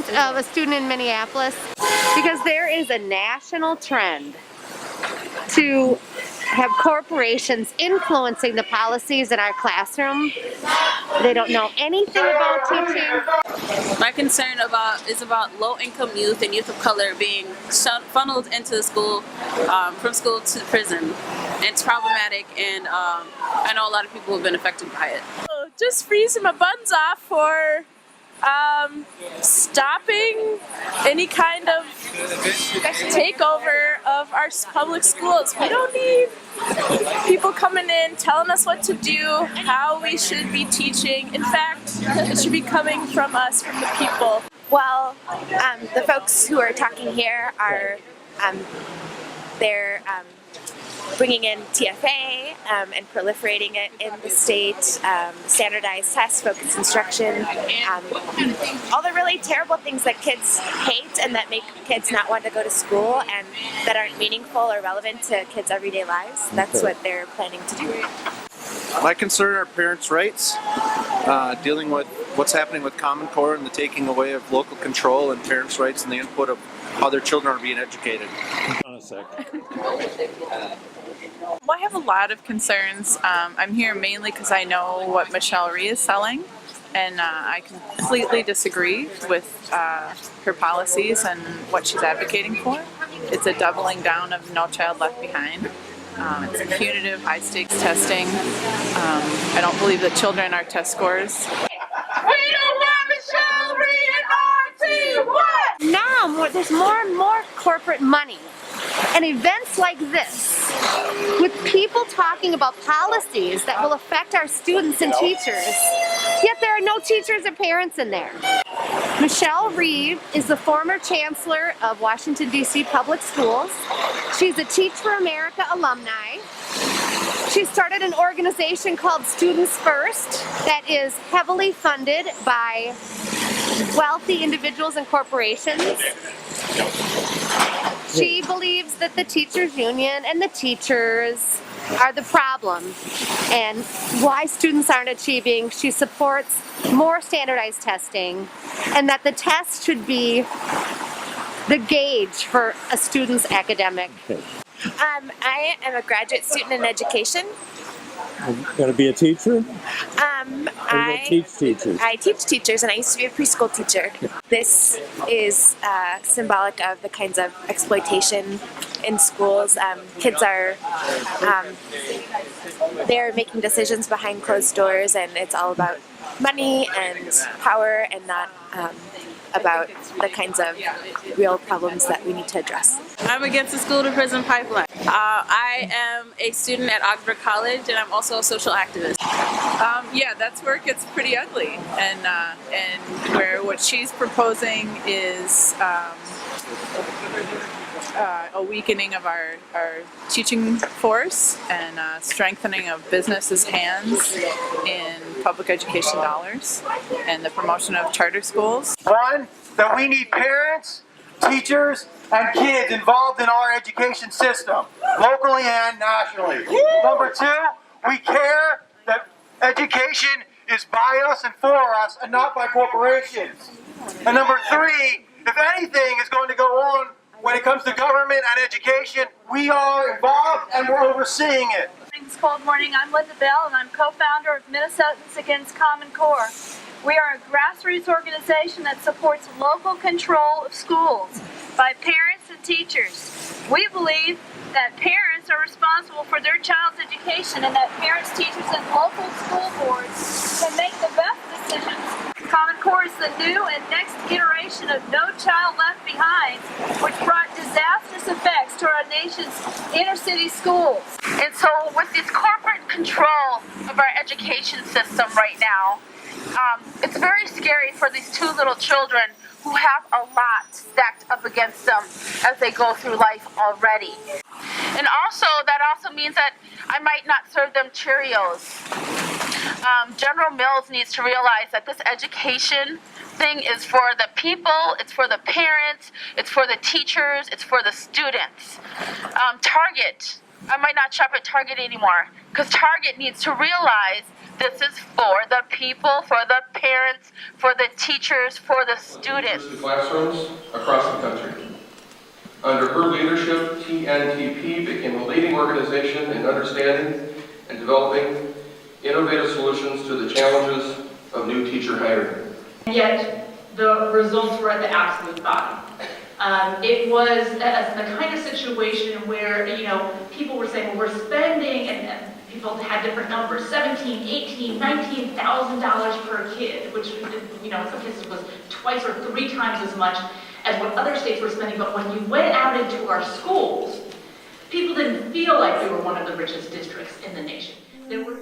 parent of a student in Minneapolis because there is a national trend to have corporations influencing the policies in our classroom. They don't know anything about teaching. My concern is about low-income youth and youth of color being funneled into the school, from school to prison. And it's problematic, and I know a lot of people have been affected by it. Just freezing my buns off for stopping any kind of takeover of our public schools. We don't need people coming in telling us what to do, how we should be teaching. In fact, it should be coming from us, from the people. Well, the folks who are talking here are they're bringing in TFA and proliferating it in the state, standardized tests, focused instruction, all the really terrible things that kids hate and that make kids not want to go to school and that aren't meaningful or relevant to kids' everyday lives. That's what they're planning to do. My concern are parents' rights, dealing with what's happening with Common Core and the taking away of local control and parents' rights and the input of how their children are being educated. On a sec. Well, I have a lot of concerns. I'm here mainly because I know what Michelle Rhee is selling, and I completely disagree with her policies and what she's advocating for. It's a doubling down of No Child Left Behind. It's punitive, high-stakes testing. I don't believe that children are test scores. We don't want Michelle Rhee and R.T. What? Now there's more and more corporate money. And events like this, with people talking about policies that will affect our students and teachers, yet there are no teachers or parents in there. Michelle Rhee is the former chancellor of Washington, D.C. Public Schools. She's a Teach for America alumni. She started an organization called Students First that is heavily funded by wealthy individuals and corporations. She believes that the teachers union and the teachers are the problem and why students aren't achieving. She supports more standardized testing and that the test should be the gauge for a student's academic. I am a graduate student in education. Going to be a teacher? I teach teachers. I teach teachers, and I used to be a preschool teacher. This is symbolic of the kinds of exploitation in schools. Kids are they're making decisions behind closed doors, and it's all about money and power, and not about the kinds of real problems that we need to address. I'm against the school-to-prison pipeline. I am a student at Augsburg College, and I'm also a social activist. Yeah, that's where it gets pretty ugly, and where what she's proposing is a weakening of our teaching force and strengthening of businesses' hands in public education dollars and the promotion of charter schools. One, that we need parents, teachers, and kids involved in our education system, locally and nationally. Number two, we care that education is by us and for us and not by corporations. And number three, if anything is going to go on when it comes to government and education, we are involved and we're overseeing it. It's Cold Morning. I'm Linda Bell, and I'm co-founder of Minnesotans Against Common Core. We are a grassroots organization that supports local control of schools by parents and teachers. We believe that parents are responsible for their child's education and that parents, teachers, and local school boards can make the best decisions. Common Core is the new and next iteration of No Child Left Behind, which brought disastrous effects to our nation's inner city schools. And so with this corporate control of our education system right now, it's very scary for these two little children who have a lot stacked up against them as they go through life already. And also, that also means that I might not serve them Cheerios. General Mills needs to realize that this education thing is for the people, it's for the parents, it's for the teachers, it's for the students. Target, I might not shop at Target anymore because Target needs to realize This is for the people, for the parents, for the teachers, for the students. To classrooms across the country. Under her leadership, TNTP became a leading organization in understanding and developing innovative solutions to the challenges of new teacher hiring. And yet, the results were at the absolute bottom. It was the kind of situation where, people were saying, well, we're spending, and people had different numbers, $17,000, $18,000, $19,000 per kid, which, in some cases was twice or three times as much as what other states were spending. But when you went out into our schools, people didn't feel like we were one of the richest districts in the nation. There were